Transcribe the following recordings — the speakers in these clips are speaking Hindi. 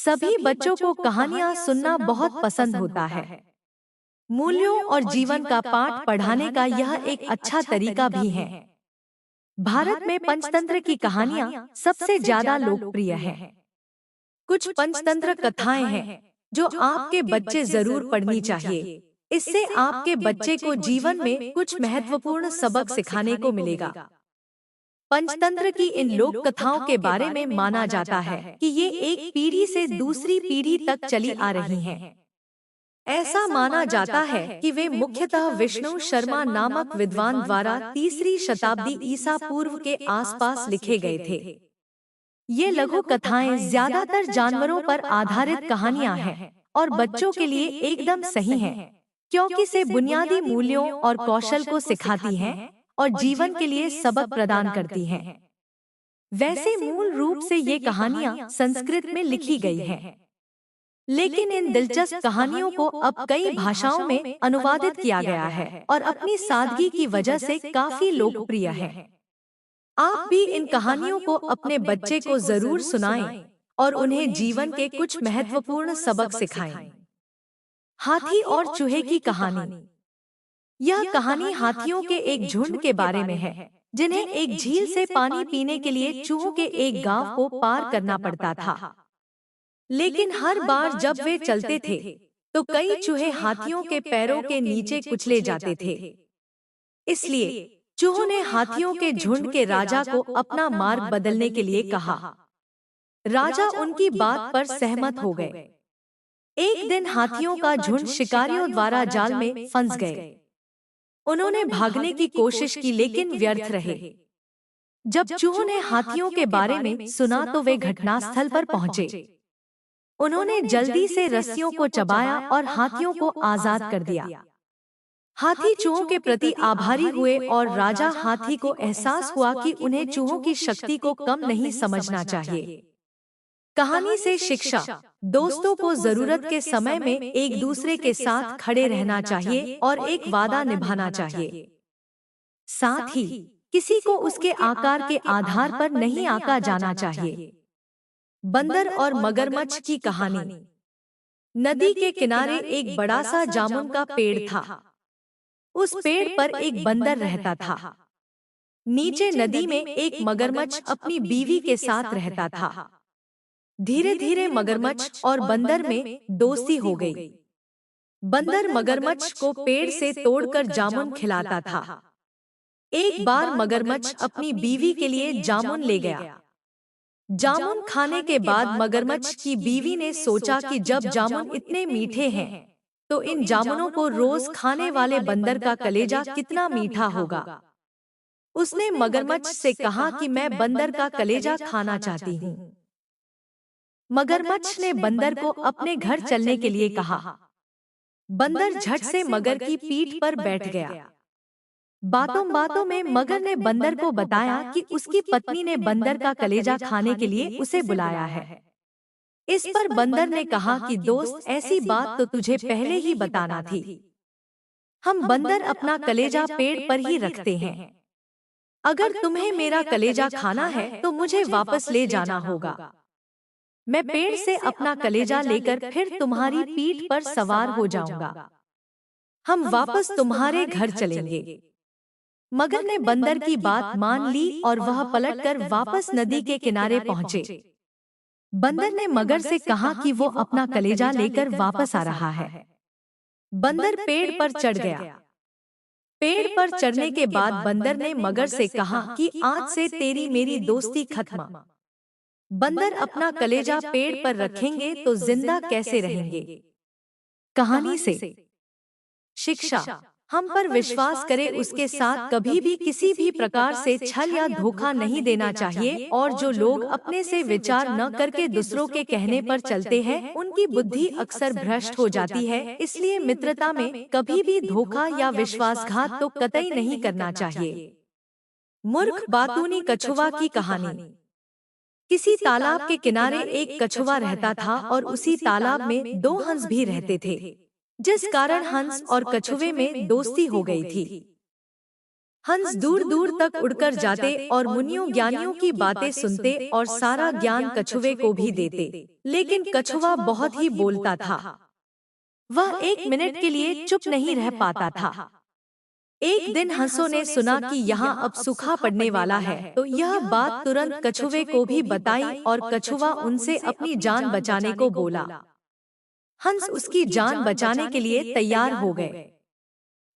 सभी बच्चों को कहानियाँ सुनना बहुत पसंद होता है। मूल्यों और जीवन का पाठ पढ़ाने का यह एक अच्छा तरीका भी है। भारत में पंचतंत्र की कहानियाँ सबसे ज्यादा लोकप्रिय हैं। कुछ पंचतंत्र कथाएं हैं जो आपके बच्चे जरूर पढ़नी चाहिए। इससे आपके बच्चे को जीवन में कुछ महत्वपूर्ण सबक सिखाने को मिलेगा। पंचतंत्र की इन लोक कथाओं के बारे में माना जाता है कि ये एक पीढ़ी से दूसरी पीढ़ी तक चली आ रही हैं। ऐसा माना जाता है कि वे मुख्यतः विष्णु शर्मा नामक विद्वान द्वारा तीसरी शताब्दी ईसा पूर्व के आसपास लिखे गए थे। ये लघु कथाएं ज्यादातर जानवरों पर आधारित कहानियां हैं और बच्चों के लिए एकदम सही हैं, क्योंकि से बुनियादी मूल्यों और कौशल को सिखाती हैं और जीवन के लिए सबक प्रदान करती हैं। वैसे मूल रूप से ये कहानियां संस्कृत में लिखी गई हैं, लेकिन इन दिलचस्प कहानियों को अब कई भाषाओं में अनुवादित किया गया है और अपनी सादगी की वजह से काफी लोकप्रिय है। आप भी इन कहानियों को अपने बच्चे को जरूर सुनाएं और उन्हें जीवन के कुछ महत्वपूर्ण सबक सिखाएं। हाथी और चूहे की कहानी। यह कहानी हाथियों के एक झुंड के बारे में है, जिन्हें एक झील से पानी पीने के लिए चूहों के एक गांव को पार करना पड़ता था। लेकिन हर बार जब वे चलते थे, तो कई चूहे हाथियों के पैरों के नीचे कुचले जाते थे। इसलिए चूहों ने हाथियों के झुंड के राजा को अपना मार्ग बदलने के लिए कहा। राजा उनकी बात पर सहमत हो गए। एक दिन हाथियों का झुंड शिकारियों द्वारा जाल में फंस गए। उन्होंने भागने की कोशिश की, लेकिन व्यर्थ रहे। जब चूहों ने हाथियों के बारे में सुना तो वे घटनास्थल पर पहुंचे। उन्होंने जल्दी से रस्सियों को चबाया और हाथियों को आजाद कर दिया। हाथी चूहों के प्रति आभारी हुए और राजा हाथी को एहसास हुआ कि उन्हें चूहों की शक्ति को कम नहीं समझना चाहिए। कहानी से शिक्षा। दोस्तों को जरूरत के समय में एक दूसरे के साथ खड़े रहना चाहिए और एक वादा निभाना चाहिए। साथ ही किसी को उसके आकार के आधार पर नहीं आंका जाना चाहिए। बंदर और मगरमच्छ की कहानी। नदी के किनारे एक बड़ा सा जामुन का पेड़ था। उस पेड़ पर एक बंदर रहता था। नीचे नदी में एक मगरमच्छ अपनी बीवी के साथ रहता था। धीरे धीरे मगरमच्छ और बंदर में दोस्ती हो गई। बंदर मगरमच्छ को पेड़ से तोड़कर जामुन खिलाता था। एक बार मगरमच्छ अपनी बीवी के लिए जामुन ले गया। जामुन खाने के बाद मगरमच्छ की बीवी ने सोचा कि जब जामुन इतने मीठे हैं, तो इन जामुनों को रोज खाने वाले बंदर का कलेजा कितना मीठा होगा। उसने मगरमच्छ से कहा कि मैं बंदर का कलेजा खाना चाहती हूँ। मगरमच्छ ने बंदर को अपने घर चलने के लिए कहा। बंदर झट से मगर की पीठ पर बैठ गया। बातों बातों में मगर ने बंदर को बताया कि उसकी पत्नी ने बंदर का कलेजा खाने के लिए उसे बुलाया है। इस पर बंदर ने कहा कि दोस्त, ऐसी बात तो तुझे पहले ही बताना थी। हम बंदर अपना कलेजा पेड़ पर ही रखते हैं। अगर तुम्हें मेरा कलेजा खाना है तो मुझे वापस ले जाना होगा। मैं पेड़ से अपना कलेजा लेकर फिर तुम्हारी पीठ पर सवार हो जाऊंगा। हम वापस तुम्हारे घर चलेंगे। मगर ने बंदर की बात मान ली और वह पलटकर वापस नदी के किनारे पहुंचे। बंदर ने मगर से कहा कि वो अपना कलेजा लेकर वापस आ रहा है। बंदर पेड़ पर चढ़ गया। पेड़ पर चढ़ने के बाद बंदर ने मगर से कहा कि आज से तेरी मेरी दोस्ती खत्म। बंदर अपना कलेजा पेड़ पर रखेंगे तो जिंदा कैसे रहेंगे। कहानी से शिक्षा। हम पर विश्वास करें, उसके साथ कभी भी किसी भी प्रकार से छल या धोखा नहीं देना चाहिए, और जो लोग अपने से विचार न करके दूसरों के कहने पर चलते हैं, उनकी बुद्धि अक्सर भ्रष्ट हो जाती है। इसलिए मित्रता में कभी भी धोखा या विश्वासघात तो कतई नहीं करना चाहिए। मूर्ख बातूनी कछुआ की कहानी। किसी तालाब के किनारे एक कछुआ रहता था और उसी तालाब में दो हंस भी रहते थे, जिस कारण हंस और कछुए में दोस्ती हो गई थी। हंस दूर दूर तक उड़कर जाते और मुनियों ज्ञानियों की बातें सुनते और सारा ज्ञान कछुवे को भी देते। लेकिन कछुआ बहुत ही बोलता था। वह एक मिनट के लिए चुप नहीं रह पाता था। एक दिन हंसों ने सुना कि यहाँ अब सूखा पड़ने वाला है, तो यह बात तुरंत कछुवे को भी बताई और कछुआ उनसे अपनी जान बचाने को बोला। हंस उसकी जान बचाने के लिए तैयार हो गए।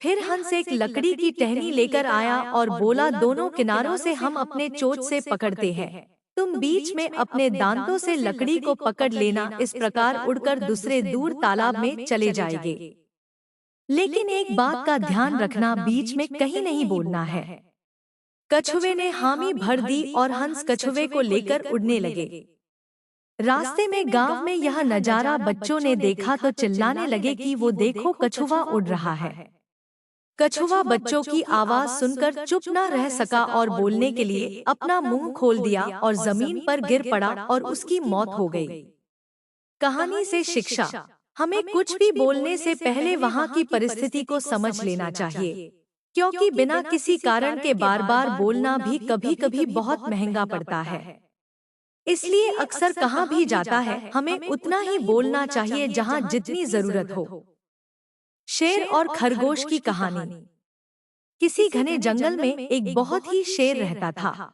फिर हंस एक लकड़ी की टहनी लेकर आया और बोला, दोनों किनारों से हम अपने चोंच से पकड़ते हैं, तुम बीच में अपने दांतों से लकड़ी को पकड़ लेना, इस प्रकार उड़कर दूसरे दूर तालाब में चले जाएंगे। लेकिन एक बात का ध्यान रखना, बीच में कहीं नहीं बोलना है। कछुवे ने हामी भर दी और हंस कछुवे को लेकर उड़ने लगे। रास्ते में गांव में यह नजारा बच्चों ने देखा तो चिल्लाने लगे कि वो देखो, कछुआ उड़ रहा है। कछुआ बच्चों की आवाज सुनकर चुप न रह सका और बोलने के लिए अपना मुंह खोल दिया और जमीन पर गिर पड़ा और उसकी मौत हो गई। कहानी से शिक्षा, हमें कुछ भी बोलने से पहले वहाँ की परिस्थिति को समझ लेना चाहिए, क्योंकि बिना किसी कारण के बार बार बोलना भी कभी कभी बहुत महंगा पड़ता है। इसलिए अक्सर कहा भी जाता है, हमें उतना ही बोलना चाहिए जहाँ जितनी जरूरत हो। शेर और खरगोश की कहानी। किसी घने जंगल में एक बहुत ही शेर रहता था।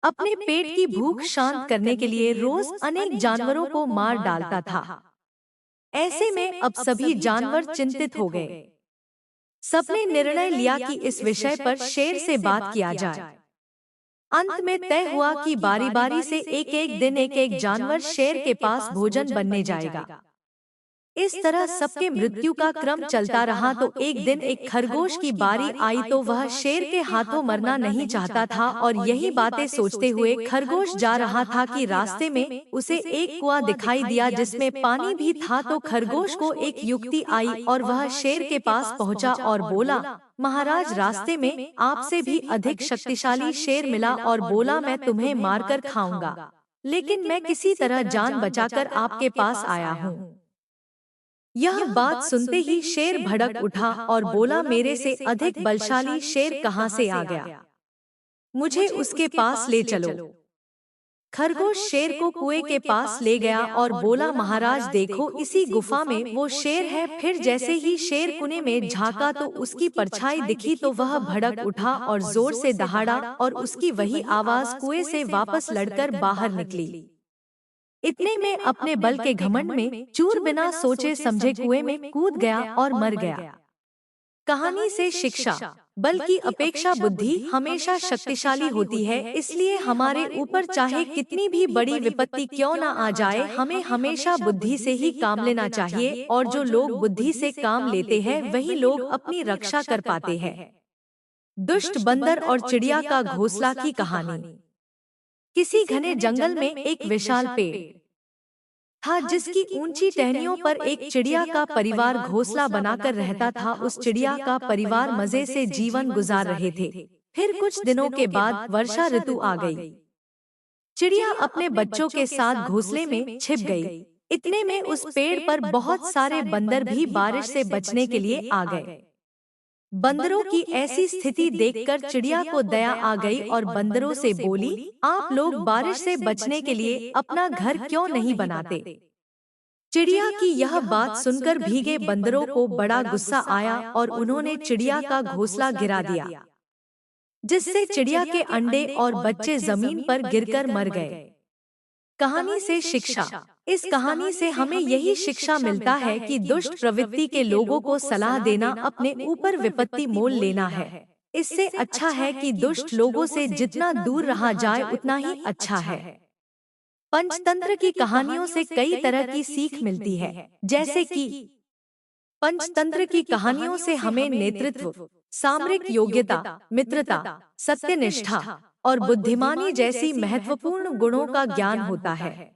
अपने पेट की भूख शांत करने के लिए रोज अनेक जानवरों को मार डालता था। ऐसे में अब सभी जानवर चिंतित हो गए। सबने निर्णय लिया कि इस विषय पर शेर से बात किया जाए। अंत में तय हुआ कि बारी बारी से एक एक दिन एक एक जानवर शेर के पास भोजन बनने जाएगा। इस तरह सबके मृत्यु का क्रम चलता रहा तो एक दिन एक खरगोश की बारी आई तो वह शेर के हाथों मरना नहीं चाहता था और यही बातें सोचते हुए खरगोश जा रहा था कि रास्ते में उसे एक कुआं दिखाई दिया जिसमें पानी भी था। तो खरगोश को एक युक्ति आई और वह शेर के पास पहुंचा और बोला, महाराज, रास्ते में आपसे भी अधिक शक्तिशाली शेर मिला और बोला मैं तुम्हें मारकर खाऊंगा, लेकिन मैं किसी तरह जान बचाकर आपके पास आया हूँ। यह बात सुनते ही शेर भड़क उठा और बोला, मेरे से अधिक बलशाली शेर कहाँ से आ गया, मुझे उसके पास ले चलो। खरगोश शेर को कुएं के पास ले गया और बोला, महाराज देखो, इसी गुफा में वो शेर है। फिर जैसे ही शेर कुएं में झांका तो उसकी परछाई दिखी तो वह भड़क उठा और जोर से दहाड़ा और उसकी वही आवाज कुएं से वापस लड़कर बाहर निकली। इतने में अपने बल के घमंड में चूर बिना सोचे समझे कुएं में कूद गया और मर गया। कहानी से शिक्षा, बल की अपेक्षा बुद्धि हमेशा शक्तिशाली होती है। इसलिए हमारे ऊपर चाहे कितनी भी बड़ी विपत्ति क्यों न आ जाए, हमें हमेशा बुद्धि से ही काम लेना चाहिए और जो लोग बुद्धि से काम लेते हैं वही लोग अपनी रक्षा कर पाते हैं। दुष्ट बंदर और चिड़िया का घोंसला की कहानी। किसी घने जंगल में एक विशाल पेड़ था जिसकी ऊंची टहनियों पर एक चिड़िया का परिवार घोंसला बनाकर रहता था। उस चिड़िया का परिवार मजे से जीवन गुजार रहे थे। फिर कुछ दिनों के बाद वर्षा ऋतु आ गई। चिड़िया अपने बच्चों के साथ घोंसले में छिप गई। इतने में उस पेड़ पर बहुत सारे बंदर भी बारिश से बचने के लिए आ गए। बंदरों की ऐसी स्थिति देखकर चिड़िया को दया आ गई और बंदरों से बोली, आप लोग बारिश से बचने के लिए अपना घर क्यों नहीं बनाते। चिड़िया की यह बात सुनकर भीगे बंदरों को बड़ा गुस्सा आया और उन्होंने चिड़िया का घोंसला गिरा दिया, जिससे चिड़िया के अंडे और बच्चे जमीन पर गिरकर मर गए। कहानी से शिक्षा, इस कहानी से हमें यही शिक्षा मिलता है कि दुष्ट प्रवृत्ति के लोगों को सलाह देना अपने ऊपर विपत्ति मोल लेना है। इससे अच्छा है कि दुष्ट लोगों से जितना दूर रहा जाए उतना ही अच्छा है। पंचतंत्र की कहानियों से कई तरह की सीख मिलती है, जैसे कि पंचतंत्र की कहानियों से हमें नेतृत्व, सामरिक योग्यता, मित्रता, सत्यनिष्ठा और बुद्धिमानी जैसी महत्वपूर्ण गुणों का ज्ञान होता है।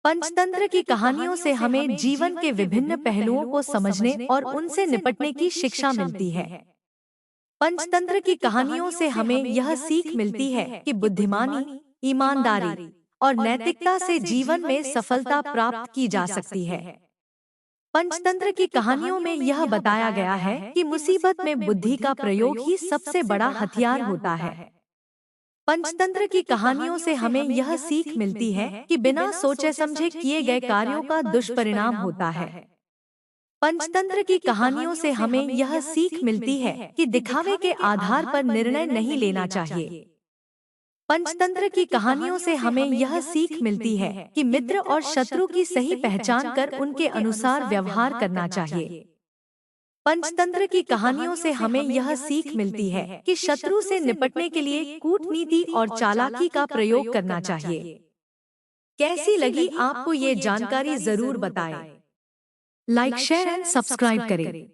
पंचतंत्र की कहानियों से हमें जीवन के विभिन्न पहलुओं को समझने और उनसे निपटने की शिक्षा मिलती है। पंचतंत्र की कहानियों से हमें यह सीख मिलती है कि बुद्धिमानी, ईमानदारी और नैतिकता से जीवन में सफलता प्राप्त की जा सकती है। पंचतंत्र की कहानियों में यह बताया गया है कि मुसीबत में बुद्धि का प्रयोग ही सबसे बड़ा हथियार होता है। पंचतंत्र की कहानियों से हमें यह सीख मिलती है कि बिना सोचे समझे किए गए कार्यों का दुष्परिणाम होता है। पंचतंत्र की कहानियों से हमें यह सीख मिलती है कि दिखावे के आधार पर निर्णय नहीं लेना चाहिए। पंचतंत्र की कहानियों से हमें यह सीख मिलती है कि मित्र और शत्रु की सही पहचान कर उनके अनुसार व्यवहार करना चाहिए। पंचतंत्र की कहानियों से हमें यह सीख मिलती है कि शत्रु से निपटने के लिए कूटनीति और चालाकी का प्रयोग करना चाहिए। कैसी लगी आपको ये जानकारी जरूर बताएं। लाइक, शेयर एंड सब्सक्राइब करें।